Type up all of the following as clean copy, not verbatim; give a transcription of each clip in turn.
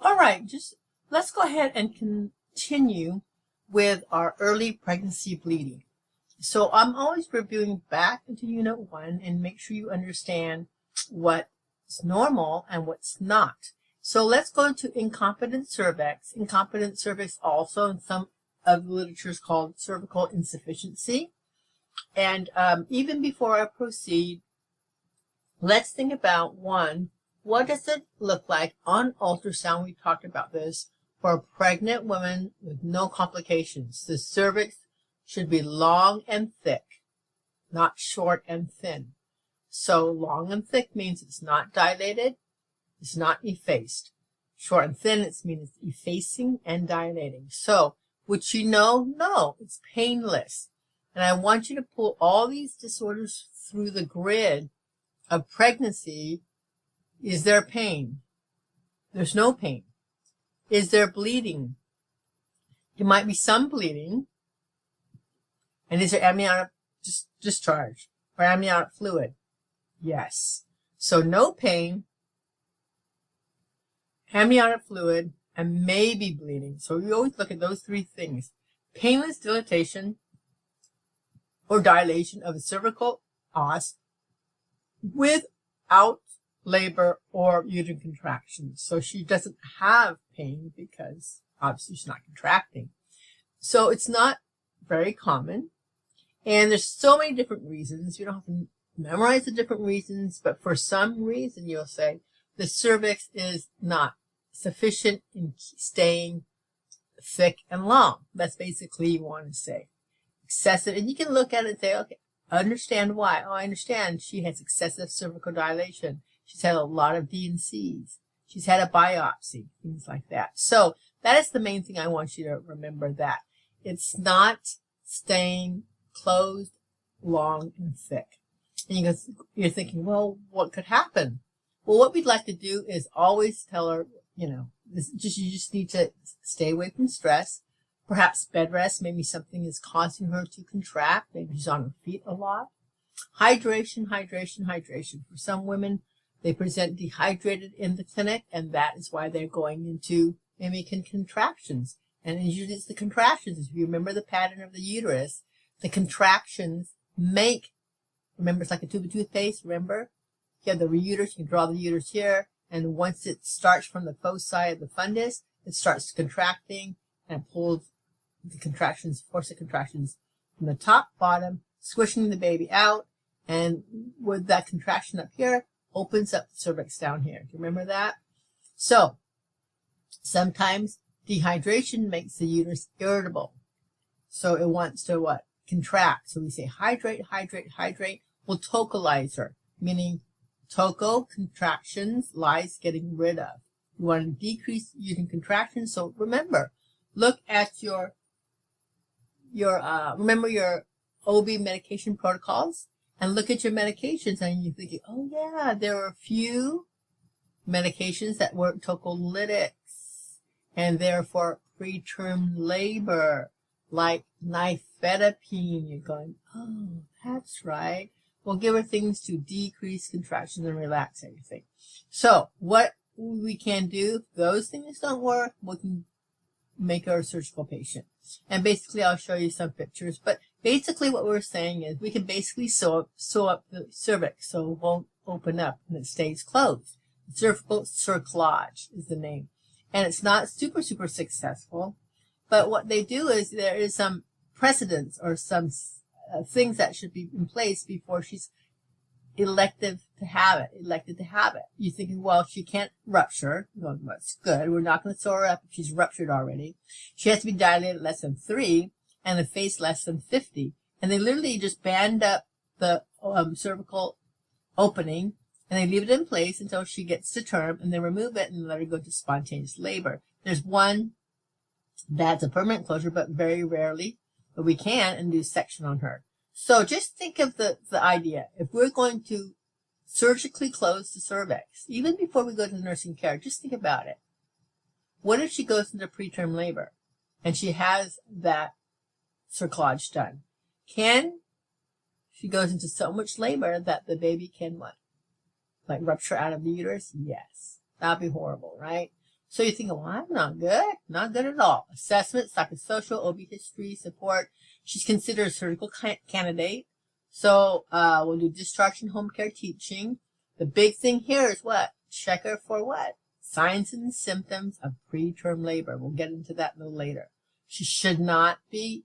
All right, just let's go ahead and continue with our early pregnancy bleeding. So I'm always reviewing back into Unit 1 and make sure you understand what's normal and what's not. So let's go to incompetent cervix. Incompetent cervix also in some of the literature is called cervical insufficiency. And even before I proceed, let's think about one, what does it look like on ultrasound? We talked about this for a pregnant woman with no complications. The cervix should be long and thick, not short and thin. So long and thick means it's not dilated, it's not effaced. Short and thin, it means it's effacing and dilating. So, which you know, no, it's painless. And I want you to pull all these disorders through the grid of pregnancy. Is there pain? There's no pain. Is there bleeding? There might be some bleeding. And is there amniotic discharge or amniotic fluid? Yes. So no pain, amniotic fluid, and maybe bleeding. So we always look at those three things. Painless dilatation or dilation of the cervical os without labor or uterine contractions. So she doesn't have pain because obviously she's not contracting. So it's not very common. And there's so many different reasons. You don't have to memorize the different reasons, but for some reason you'll say the cervix is not sufficient in staying thick and long. That's basically you want to say. Excessive, and you can look at it and say, okay, understand why. Oh, I understand she has excessive cervical dilation. She's had a lot of D&Cs. She's had a biopsy, things like that. So that is the main thing I want you to remember, that it's not staying closed, long, and thick. And you're thinking, well, what could happen? Well, what we'd like to do is always tell her, you just need to stay away from stress. Perhaps bed rest, maybe something is causing her to contract. Maybe she's on her feet a lot. Hydration, hydration, hydration. For some women, they present dehydrated in the clinic, and that is why they're going into maybe contractions. And usually it's the contractions. If you remember the pattern of the uterus, the contractions remember, it's like a tube of toothpaste, remember? You have the uterus, you can draw the uterus here, and once it starts from the foci of the fundus, it starts contracting and pulls the contractions, force the contractions from the top, bottom, squishing the baby out, and with that contraction up here, opens up the cervix down here. Do you remember that? So, sometimes dehydration makes the uterus irritable. So it wants to what? Contract. So we say hydrate, hydrate, hydrate. We'll tocalize her, meaning toco, contractions, lies, getting rid of. You want to decrease uterine contractions. So remember, look at remember your OB medication protocols, and look at your medications, and you're thinking, oh yeah, there are a few medications that work tocolytics, and therefore preterm labor, like nifedipine. You're going, oh, that's right. We'll give her things to decrease contractions and relax everything. So what we can do, if those things don't work, we can make her a surgical patient. And basically I'll show you some pictures, but basically what we're saying is we can basically sew up the cervix so it won't open up and it stays closed. Cervical cerclage is the name. And it's not super successful, but what they do is there is some precedents or some things that should be in place before she's elected to have it. You're thinking, well, she can't rupture. Well, that's good. We're not going to sew her up if she's ruptured already. She has to be dilated less than 3 and the face less than 50. And they literally just band up the cervical opening, and they leave it in place until she gets to term, and then remove it and let her go to spontaneous labor. There's one that's a permanent closure, but very rarely, but we can, and do section on her. So just think of the idea. If we're going to surgically close the cervix, even before we go to nursing care, just think about it. What if she goes into preterm labor and she has that cerclage done? She goes into so much labor that the baby can what? Like rupture out of the uterus? Yes. That'd be horrible, right? So you think, well, I'm not good. Not good at all. Assessment, psychosocial, OB history, support. She's considered a surgical candidate. So we'll do discharge and home care teaching. The big thing here is what? Check her for what? Signs and symptoms of preterm labor. We'll get into that a little later. She should not be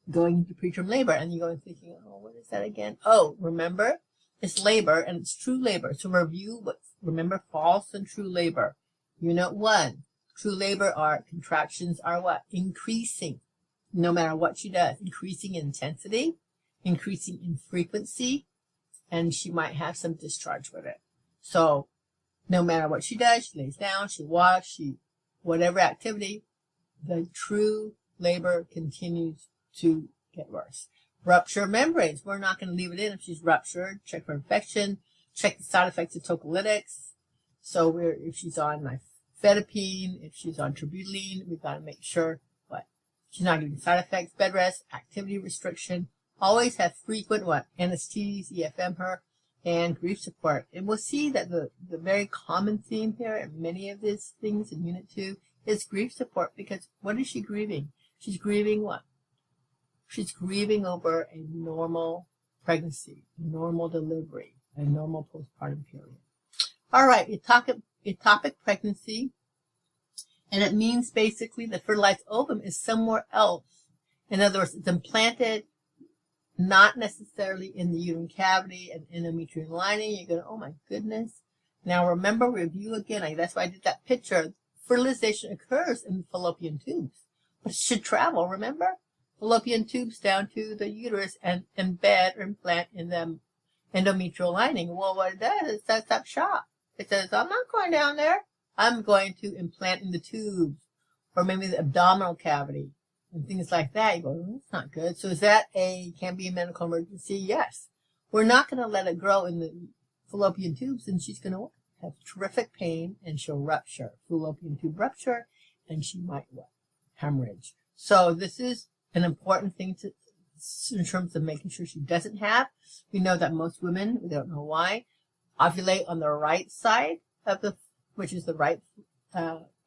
going into preterm labor. And you're going thinking, oh, what is that again? Oh, remember? It's labor, and it's true labor. So review remember false and true labor. Unit 1, true labor are contractions are what? Increasing, no matter what she does. Increasing in intensity, increasing in frequency, and she might have some discharge with it. So no matter what she does, she lays down, she walks, whatever activity, the true labor continues to get worse. Rupture of membranes. We're not going to leave it in if she's ruptured. Check for infection. Check the side effects of tocolytics. So if she's on nifedipine, if she's on terbutaline, we've got to make sure what? She's not getting side effects. Bed rest, activity restriction. Always have frequent what? NSTs, EFM her, and grief support. And we'll see that the very common theme here in many of these things in Unit 2 is grief support, because what is she grieving? She's grieving what? She's grieving over a normal pregnancy, a normal delivery, a normal postpartum period. All right, ectopic pregnancy, and it means basically the fertilized ovum is somewhere else. In other words, it's implanted not necessarily in the uterine cavity and endometrial lining. You're going, oh my goodness. Now remember, review again. That's why I did that picture. Fertilization occurs in the fallopian tubes, but it should travel, remember? Fallopian tubes down to the uterus and embed or implant in the endometrial lining. Well, what it does is sets up shop. It says, I'm not going down there. I'm going to implant in the tubes, or maybe the abdominal cavity and things like that. You go, that's not good. So is that can be a medical emergency? Yes. We're not going to let it grow in the fallopian tubes, and she's going to have terrific pain, and she'll rupture, fallopian tube rupture, and she might hemorrhage. So this is an important thing in terms of making sure she doesn't have. We know that most women, we don't know why, ovulate on the right side of which is the right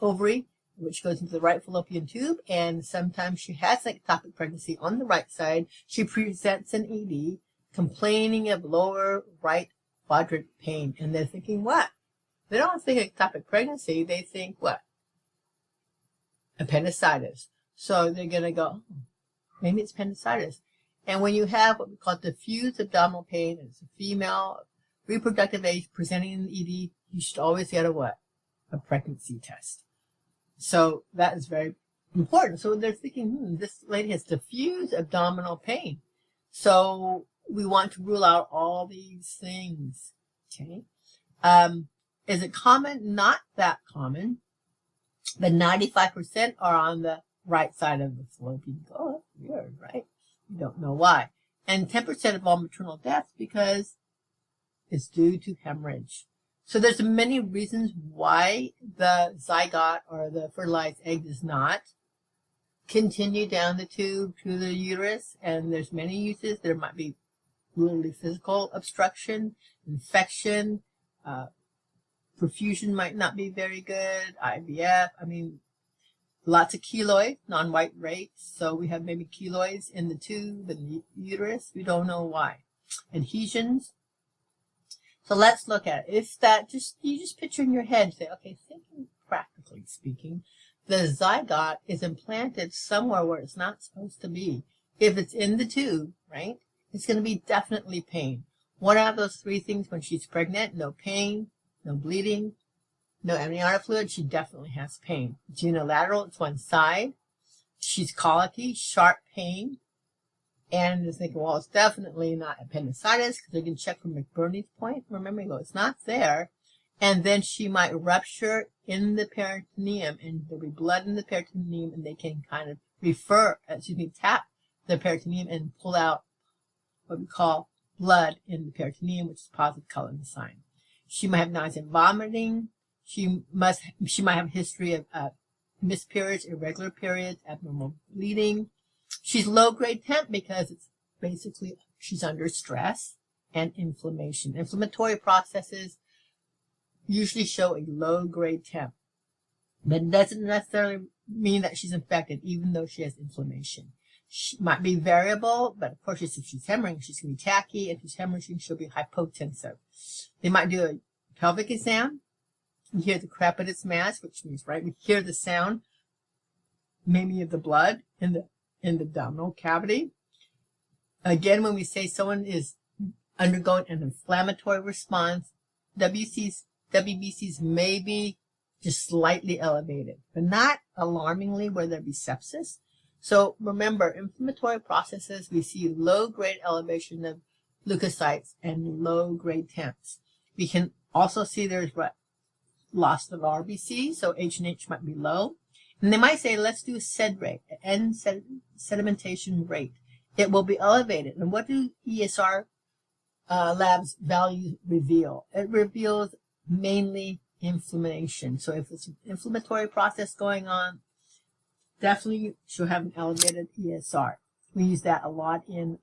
ovary, which goes into the right fallopian tube, and sometimes she has an ectopic pregnancy on the right side. She presents an ED, complaining of lower right quadrant pain, and they're thinking what? They don't think ectopic pregnancy, they think what? Appendicitis. So they're going to go, oh, maybe it's appendicitis. And when you have what we call diffuse abdominal pain, and it's a female, reproductive age, presenting an ED, you should always get a pregnancy test. So that is very important. So they're thinking, this lady has diffuse abdominal pain. So we want to rule out all these things. Okay. Is it common? Not that common. But 95% are on the right side of the fallopian. Oh, that's weird, right? You don't know why. And 10% of all maternal deaths because it's due to hemorrhage. So there's many reasons why the zygote or the fertilized egg does not continue down the tube to the uterus. And there's many uses. There might be literally physical obstruction, infection, perfusion might not be very good, IVF. I mean, lots of keloids, non-white rates. So we have maybe keloids in the tube and the uterus. We don't know why. Adhesions. So let's look at it. If that you just picture in your head, say, okay, thinking practically speaking, the zygote is implanted somewhere where it's not supposed to be. If it's in the tube, right, it's going to be definitely pain. One out of those three things when she's pregnant, no pain, no bleeding, no amniotic fluid, she definitely has pain. It's unilateral, it's one side. She's colicky, sharp pain. And you're thinking, well, it's definitely not appendicitis because they can check from McBurney's point. Remember, you go, it's not there. And then she might rupture in the peritoneum, and there'll be blood in the peritoneum, and they can kind of tap the peritoneum and pull out what we call blood in the peritoneum, which is positive color in the sign. She might have nausea and vomiting. She might have a history of missed periods, irregular periods, abnormal bleeding. She's low-grade temp because it's basically she's under stress and inflammation. Inflammatory processes usually show a low-grade temp. But it doesn't necessarily mean that she's infected, even though she has inflammation. She might be variable, but of course, if she's hemorrhaging, she's going to be tacky. If she's hemorrhaging, she'll be hypotensive. They might do a pelvic exam. You hear the crepitus mass, which means, right, we hear the sound, maybe of the blood in the abdominal cavity. Again, when we say someone is undergoing an inflammatory response, WBCs may be just slightly elevated, but not alarmingly where there be sepsis. So remember, inflammatory processes, we see low-grade elevation of leukocytes and low-grade temps. We can also see there's loss of RBC, so H&H might be low. And they might say, let's do a SED rate, end sedimentation rate. It will be elevated. And what do ESR labs values reveal? It reveals mainly inflammation. So if it's an inflammatory process going on, definitely she'll have an elevated ESR. We use that a lot in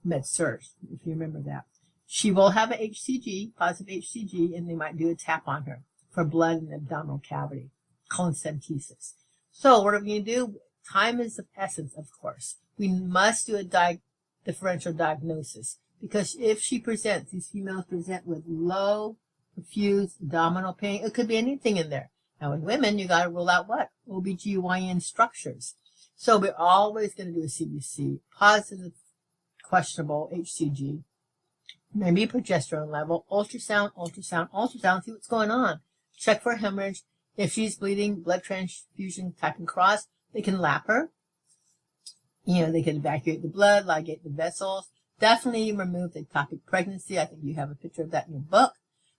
med-surg, if you remember that. She will have an HCG, positive HCG, and they might do a tap on her for blood in the abdominal cavity, cholecentesis. So what are we going to do? Time is of essence, of course. We must do a differential diagnosis, because if she presents, these females present with low, diffuse abdominal pain, it could be anything in there. Now in women, you got to rule out what? OBGYN structures. So we're always going to do a CBC, positive, questionable HCG, maybe progesterone level, ultrasound, see what's going on. Check for hemorrhage. If she's bleeding, blood transfusion type and cross, they can lap her. They can evacuate the blood, ligate the vessels. Definitely remove the ectopic pregnancy. I think you have a picture of that in your book.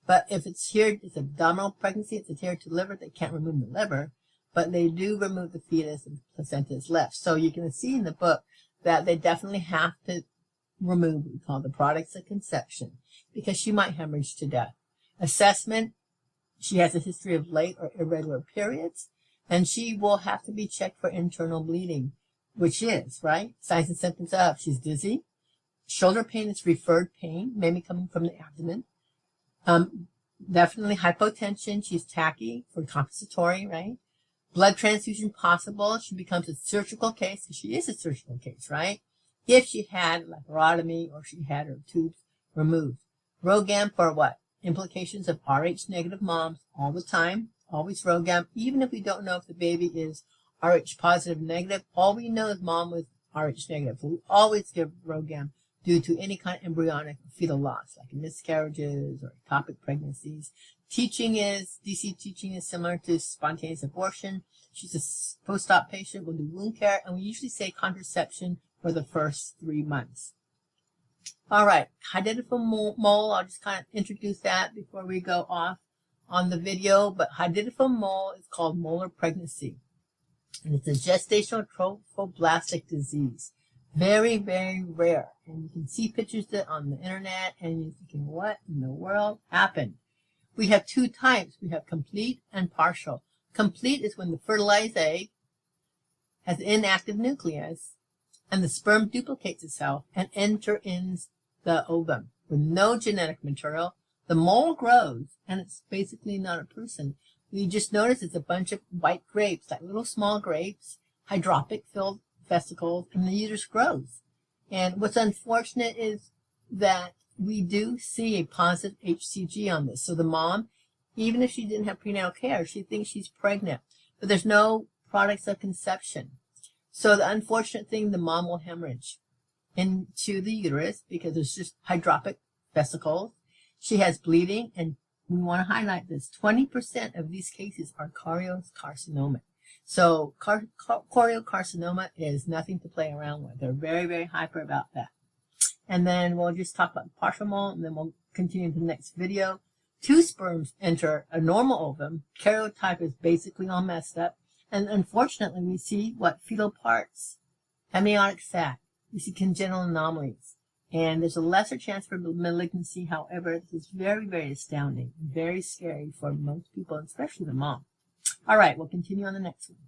But if it's here, it's abdominal pregnancy, it's adhered to liver, they can't remove the liver, but they do remove the fetus and the placenta is left. So you can see in the book that they definitely have to remove what we call the products of conception, because she might hemorrhage to death. Assessment, she has a history of late or irregular periods, and she will have to be checked for internal bleeding, which is, right, signs and symptoms of, she's dizzy, shoulder pain is referred pain, maybe coming from the abdomen. Definitely hypotension. She's tacky for compensatory, right? Blood transfusion possible. She becomes a surgical case. She is a surgical case, right? If she had laparotomy or she had her tubes removed. ROGAM for what? Implications of Rh negative moms all the time. Always ROGAM. Even if we don't know if the baby is Rh positive, negative, all we know is mom was Rh negative. So we always give ROGAM due to any kind of embryonic fetal loss, like miscarriages or ectopic pregnancies. DC teaching is similar to spontaneous abortion. She's a post-op patient. We'll do wound care, and we usually say contraception for the first 3 months. All right, hydatidiform mole, I'll just kind of introduce that before we go off on the video, but hydatidiform mole is called molar pregnancy, and it's a gestational trophoblastic disease. Very, very rare. And you can see pictures of it on the internet, and you're thinking, what in the world happened? We have two types. We have complete and partial. Complete is when the fertilized egg has an inactive nucleus, and the sperm duplicates itself and enters the ovum with no genetic material. The mole grows, and it's basically not a person. You just notice it's a bunch of white grapes, like little small grapes, hydropic-filled vesicles, and the uterus grows. And what's unfortunate is that we do see a positive HCG on this. So the mom, even if she didn't have prenatal care, she thinks she's pregnant, but there's no products of conception. So the unfortunate thing, the mom will hemorrhage into the uterus because there's just hydropic vesicles. She has bleeding, and we want to highlight this. 20% of these cases are choriocarcinoma. So choriocarcinoma is nothing to play around with. They're very, very hyper about that. And then we'll just talk about the partial mole, and then we'll continue to the next video. 2 sperms enter a normal ovum. Karyotype is basically all messed up. And unfortunately, we see what? Fetal parts, amniotic sac. We see congenital anomalies. And there's a lesser chance for malignancy. However, this is very, very astounding, very scary for most people, especially the mom. All right, we'll continue on the next one.